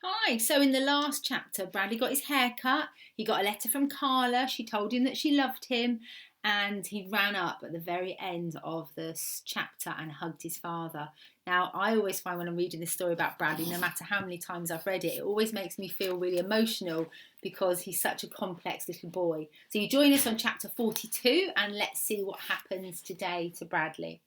Hi, so in the last chapter, Bradley got his hair cut. He got a letter from Carla. She told him that she loved him. And he ran up at the very end of this chapter and hugged his father. Now, I always find when I'm reading this story about Bradley, no matter how many times I've read it, it always makes me feel really emotional because he's such a complex little boy. So you join us on chapter 42 and let's see what happens today to Bradley.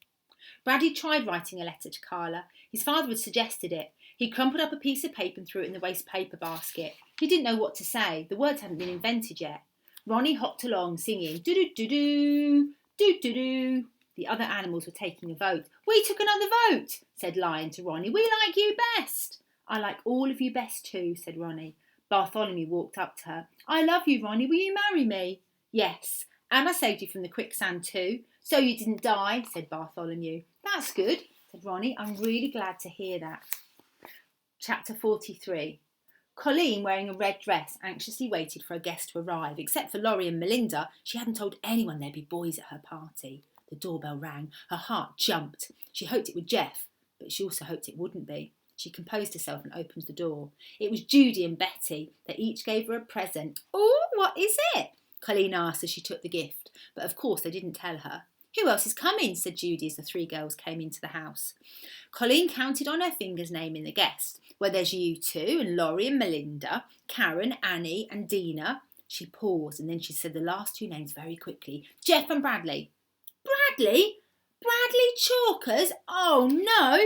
Bradley tried writing a letter to Carla. His father had suggested it. He crumpled up a piece of paper and threw it in the waste paper basket. He didn't know what to say. The words hadn't been invented yet. Ronnie hopped along, singing, do-do-do-do, do-do-do. The other animals were taking a vote. We took another vote, said Lion to Ronnie. We like you best. I like all of you best too, said Ronnie. Bartholomew walked up to her. I love you, Ronnie. Will you marry me? Yes. And I saved you from the quicksand too. So you didn't die, said Bartholomew. That's good, said Ronnie. I'm really glad to hear that. Chapter 43. Coleen, wearing a red dress, anxiously waited for a guest to arrive. Except for Laurie and Melinda, she hadn't told anyone there'd be boys at her party. The doorbell rang. Her heart jumped. She hoped it was Jeff, but she also hoped it wouldn't be. She composed herself and opened the door. It was Judy and Betty. They each gave her a present. Oh, what is it? Coleen asked as she took the gift, but of course they didn't tell her. Who else is coming? Said Judy as the three girls came into the house. Coleen counted on her fingers naming the guest. Well, there's you two and Laurie and Melinda, Karen, Annie and Dina. She paused and then she said the last two names very quickly. Jeff and Bradley. Bradley? Bradley Chalkers? Oh, no.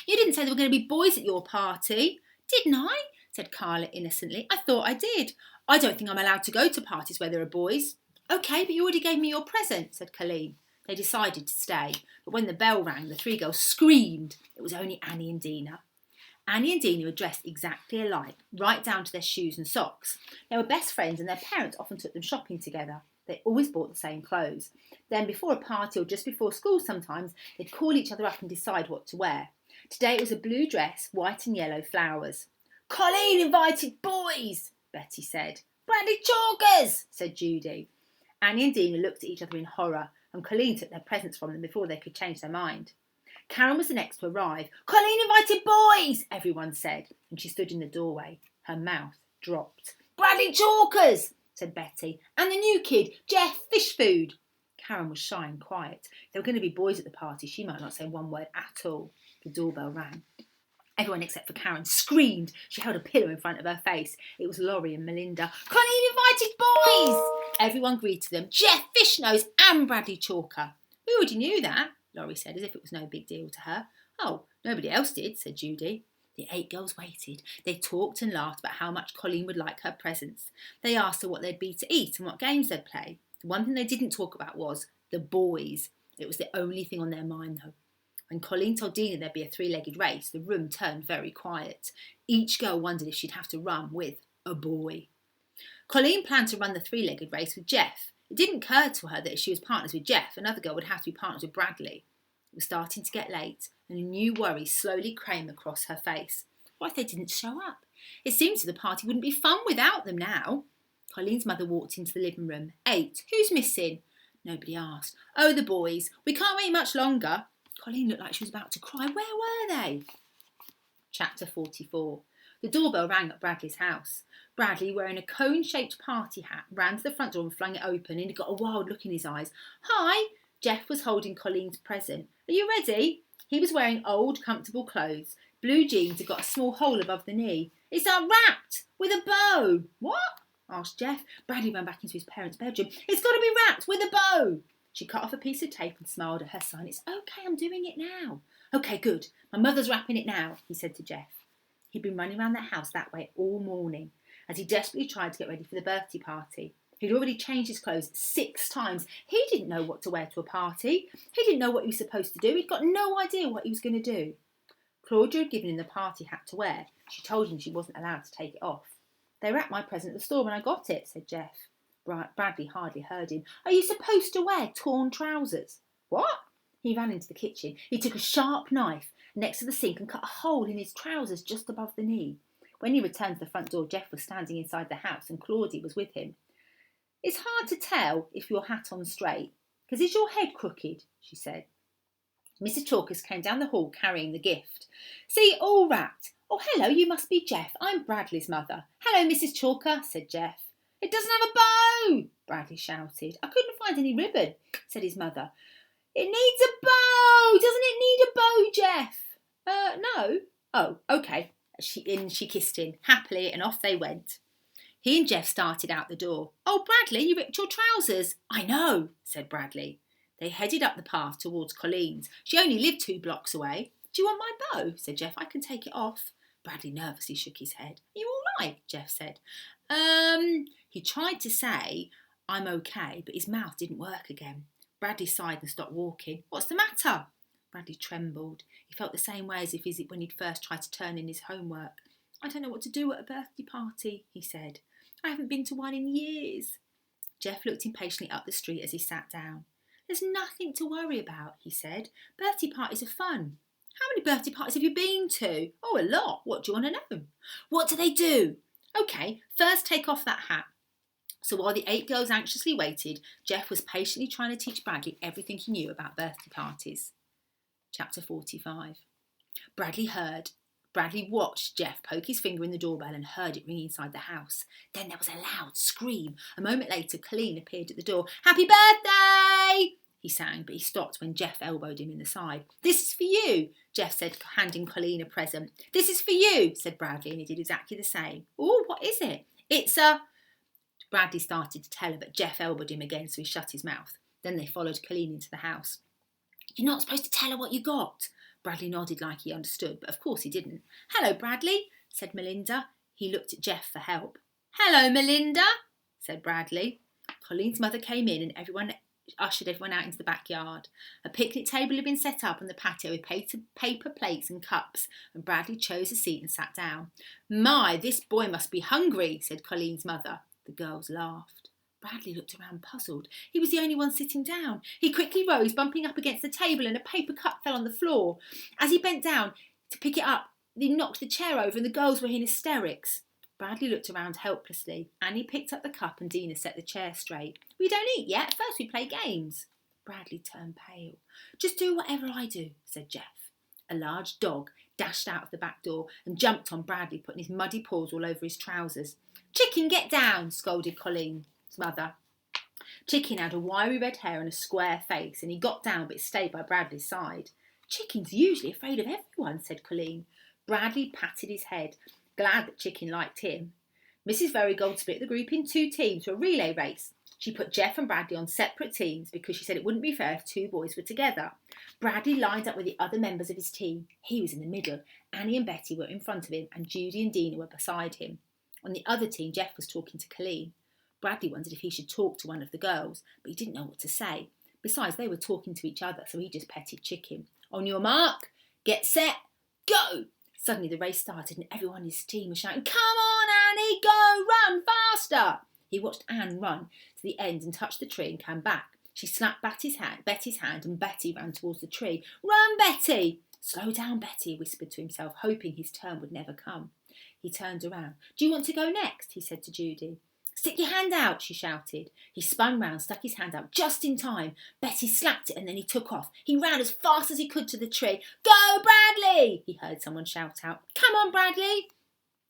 You didn't say there were going to be boys at your party. Didn't I? Said Carla innocently. I thought I did. I don't think I'm allowed to go to parties where there are boys. OK, but you already gave me your present, said Coleen. They decided to stay, but when the bell rang, the three girls screamed. It was only Annie and Dina. Annie and Dina were dressed exactly alike, right down to their shoes and socks. They were best friends and their parents often took them shopping together. They always bought the same clothes. Then before a party or just before school sometimes, they'd call each other up and decide what to wear. Today it was a blue dress, white and yellow flowers. Coleen invited boys, Betty said. Bradley Chalkers, said Judy. Annie and Dina looked at each other in horror, and Coleen took their presents from them before they could change their mind. Karen was the next to arrive. Coleen invited boys, everyone said, and she stood in the doorway. Her mouth dropped. Bradley Chalkers, said Betty, and the new kid, Jeff Fishfood. Karen was shy and quiet. There were going to be boys at the party. She might not say one word at all. The doorbell rang. Everyone except for Karen screamed. She held a pillow in front of her face. It was Laurie and Melinda. Coleen invited boys! Everyone greeted them. Jeff Fishnose and Bradley Chalker. We already knew that, Laurie said, as if it was no big deal to her. Oh, nobody else did, said Judy. The 8 girls waited. They talked and laughed about how much Coleen would like her presents. They asked her what they'd be to eat and what games they'd play. The one thing they didn't talk about was the boys. It was the only thing on their mind, though. When Coleen told Dina there'd be a 3-legged race, the room turned very quiet. Each girl wondered if she'd have to run with a boy. Coleen planned to run the 3-legged race with Jeff. It didn't occur to her that if she was partners with Jeff, another girl would have to be partners with Bradley. It was starting to get late, and a new worry slowly came across her face. What if they didn't show up? It seemed to the party wouldn't be fun without them now. Colleen's mother walked into the living room. 8. Who's missing? Nobody asked. Oh, the boys. We can't wait much longer. Coleen looked like she was about to cry. Where were they? Chapter 44. The doorbell rang at Bradley's house. Bradley, wearing a cone-shaped party hat, ran to the front door and flung it open, and he got a wild look in his eyes. Hi! Jeff was holding Colleen's present. Are you ready? He was wearing old, comfortable clothes. Blue jeans had got a small hole above the knee. It's wrapped with a bow. What? Asked Jeff. Bradley ran back into his parents' bedroom. It's got to be wrapped with a bow. She cut off a piece of tape and smiled at her son. It's okay, I'm doing it now. Okay, good. My mother's wrapping it now, he said to Jeff. He'd been running around the house that way all morning as he desperately tried to get ready for the birthday party. He'd already changed his clothes 6 times. He didn't know what to wear to a party. He didn't know what he was supposed to do. He'd got no idea what he was going to do. Claudia had given him the party hat to wear. She told him she wasn't allowed to take it off. They wrapped my present at the store when I got it, said Jeff. Bradley hardly heard him. Are you supposed to wear torn trousers? What? He ran into the kitchen. He took a sharp knife next to the sink and cut a hole in his trousers just above the knee. When he returned to the front door, Jeff was standing inside the house and Claudia was with him. It's hard to tell if your hat on straight, because is your head crooked, she said. Mrs. Chalkers came down the hall carrying the gift. See, all wrapped. "Oh, hello, you must be Jeff. I'm Bradley's mother." "Hello, Mrs. Chalker," said Jeff. "It doesn't have a bow," Bradley shouted. "I couldn't find any ribbon," said his mother. "It needs a bow. Doesn't it need a bow, Jeff?" No." "Oh, OK." She kissed him happily and off they went. He and Jeff started out the door. "Oh, Bradley, you ripped your trousers." "I know," said Bradley. They headed up the path towards Colleen's. She only lived 2 blocks away. "Do you want my bow?" said Jeff. "I can take it off." Bradley nervously shook his head. "Are you all right?" Jeff said. He tried to say, "I'm OK," but his mouth didn't work again. Bradley sighed and stopped walking. "What's the matter?" Bradley trembled. He felt the same way as if when he'd first tried to turn in his homework. "I don't know what to do at a birthday party," he said. "I haven't been to one in years." Jeff looked impatiently up the street as he sat down. "There's nothing to worry about," he said. "Birthday parties are fun." "How many birthday parties have you been to?" "Oh, a lot. What do you want to know?" "What do they do?" "OK, first take off that hat." So while the 8 girls anxiously waited, Jeff was patiently trying to teach Bradley everything he knew about birthday parties. Chapter 45. Bradley watched Jeff poke his finger in the doorbell and heard it ring inside the house. Then there was a loud scream. A moment later, Coleen appeared at the door. "Happy birthday!" he sang, but he stopped when Jeff elbowed him in the side. "This is for you," Jeff said, handing Coleen a present. "This is for you," said Bradley, and he did exactly the same. "Oh, what is it?" "It's a..." Bradley started to tell her, but Jeff elbowed him again, so he shut his mouth. Then they followed Coleen into the house. "You're not supposed to tell her what you got." Bradley nodded like he understood, but of course he didn't. "Hello, Bradley," said Melinda. He looked at Jeff for help. "Hello, Melinda," said Bradley. Colleen's mother came in and everyone ushered everyone out into the backyard. A picnic table had been set up on the patio with paper plates and cups, and Bradley chose a seat and sat down. "My, this boy must be hungry," said Colleen's mother. The girls laughed. Bradley looked around puzzled. He was the only one sitting down. He quickly rose, bumping up against the table, and a paper cup fell on the floor. As he bent down to pick it up, he knocked the chair over and the girls were in hysterics. Bradley looked around helplessly. Annie picked up the cup and Dina set the chair straight. "We don't eat yet. First we play games." Bradley turned pale. "Just do whatever I do," said Jeff. A large dog dashed out of the back door and jumped on Bradley, putting his muddy paws all over his trousers. "Chicken, get down," scolded Colleen's mother. Chicken had a wiry red hair and a square face, and he got down but stayed by Bradley's side. "Chicken's usually afraid of everyone," said Coleen. Bradley patted his head, glad that Chicken liked him. Mrs. Verigold split the group in 2 teams for a relay race. She put Jeff and Bradley on separate teams because she said it wouldn't be fair if 2 boys were together. Bradley lined up with the other members of his team. He was in the middle. Annie and Betty were in front of him, and Judy and Dina were beside him. On the other team, Jeff was talking to Coleen. Bradley wondered if he should talk to one of the girls, but he didn't know what to say. Besides, they were talking to each other, so he just petted Chicken. "On your mark, get set, go!" Suddenly the race started and everyone in his team was shouting, "Come on, Annie, go, run, faster!" He watched Anne run to the end and touch the tree and came back. She slapped Betty's hand and Betty ran towards the tree. "Run, Betty!" "Slow down, Betty," he whispered to himself, hoping his turn would never come. He turned around. "Do you want to go next?" he said to Judy. "Stick your hand out," she shouted. He spun round, stuck his hand out just in time. Betty slapped it and then he took off. He ran as fast as he could to the tree. "Go, Bradley!" he heard someone shout out. "Come on, Bradley!"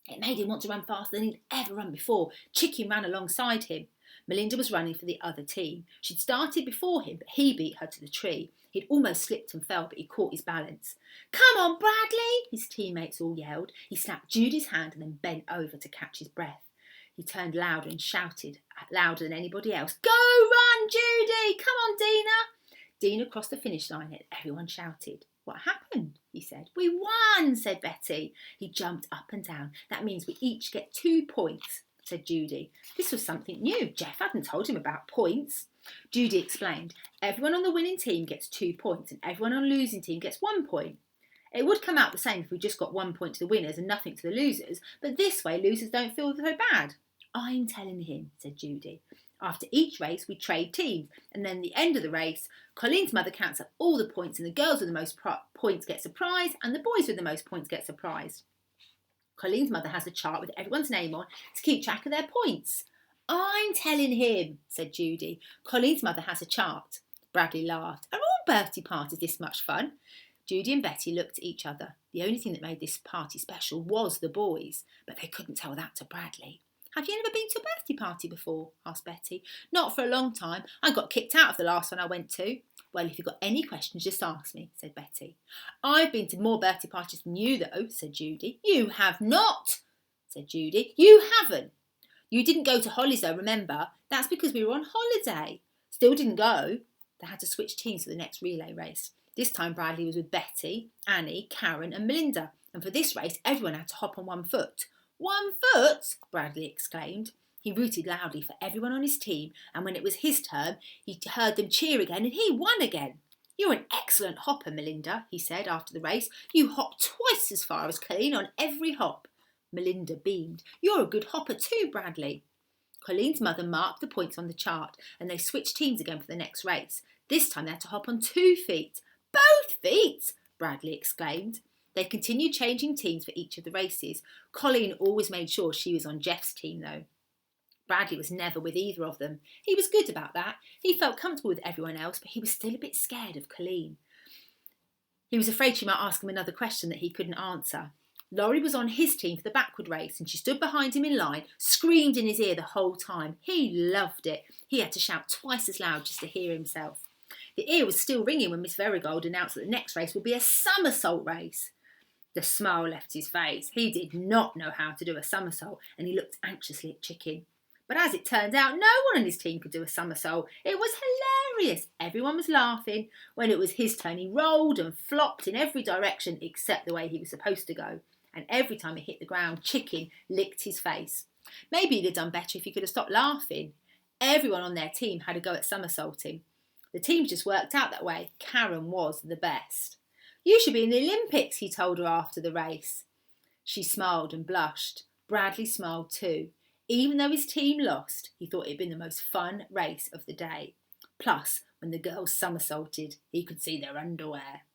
It made him want to run faster than he'd ever run before. Chicken ran alongside him. Melinda was running for the other team. She'd started before him, but he beat her to the tree. He'd almost slipped and fell, but he caught his balance. "Come on, Bradley!" his teammates all yelled. He slapped Judy's hand and then bent over to catch his breath. He turned louder and shouted, louder than anybody else, "Go, run, Judy! Come on, Dina!" Dina crossed the finish line and everyone shouted. "What happened?" he said. "We won," said Betty. He jumped up and down. "That means we each get 2 points, said Judy. This was something new. Jeff hadn't told him about points. Judy explained, "Everyone on the winning team gets 2 points and everyone on the losing team gets 1 point. It would come out the same if we just got 1 point to the winners and nothing to the losers, but this way losers don't feel so bad." "I'm telling him," said Judy. "After each race, we trade teams, and then at the end of the race, Colleen's mother counts up all the points, and the girls with the most points get a prize, and the boys with the most points get a prize. Colleen's mother has a chart with everyone's name on to keep track of their points." "I'm telling him," said Judy. "Colleen's mother has a chart." Bradley laughed. "Are all birthday parties this much fun?" Judy and Betty looked at each other. The only thing that made this party special was the boys, but they couldn't tell that to Bradley. "Have you never been to a birthday party before?" asked Betty. "Not for a long time. I got kicked out of the last one I went to." "Well, if you've got any questions, just ask me," said Betty. "I've been to more birthday parties than you, though," said Judy. "You have not," said Judy. "You haven't. You didn't go to Holly's, though, remember? That's because we were on holiday." "Still didn't go." They had to switch teams for the next relay race. This time Bradley was with Betty, Annie, Karen and Melinda. And for this race, everyone had to hop on 1 foot. "1 foot!" Bradley exclaimed. He rooted loudly for everyone on his team, and when it was his turn, he heard them cheer again, and he won again. "You're an excellent hopper, Melinda," he said after the race. "You hopped twice as far as Coleen on every hop." Melinda beamed. "You're a good hopper too, Bradley." Colleen's mother marked the points on the chart, and they switched teams again for the next race. This time they had to hop on 2 feet. "Both feet!" Bradley exclaimed. They continued changing teams for each of the races. Coleen always made sure she was on Jeff's team, though. Bradley was never with either of them. He was good about that. He felt comfortable with everyone else, but he was still a bit scared of Coleen. He was afraid she might ask him another question that he couldn't answer. Laurie was on his team for the backward race, and she stood behind him in line, screamed in his ear the whole time. He loved it. He had to shout twice as loud just to hear himself. The ear was still ringing when Miss Verigold announced that the next race would be a somersault race. The smile left his face. He did not know how to do a somersault, and he looked anxiously at Chicken. But as it turned out, no one on his team could do a somersault. It was hilarious. Everyone was laughing. When it was his turn, he rolled and flopped in every direction except the way he was supposed to go. And every time it hit the ground, Chicken licked his face. Maybe he'd have done better if he could have stopped laughing. Everyone on their team had a go at somersaulting. The teams just worked out that way. Karen was the best. "You should be in the Olympics," he told her after the race. She smiled and blushed. Bradley smiled too. Even though his team lost, he thought it had been the most fun race of the day. Plus, when the girls somersaulted, he could see their underwear.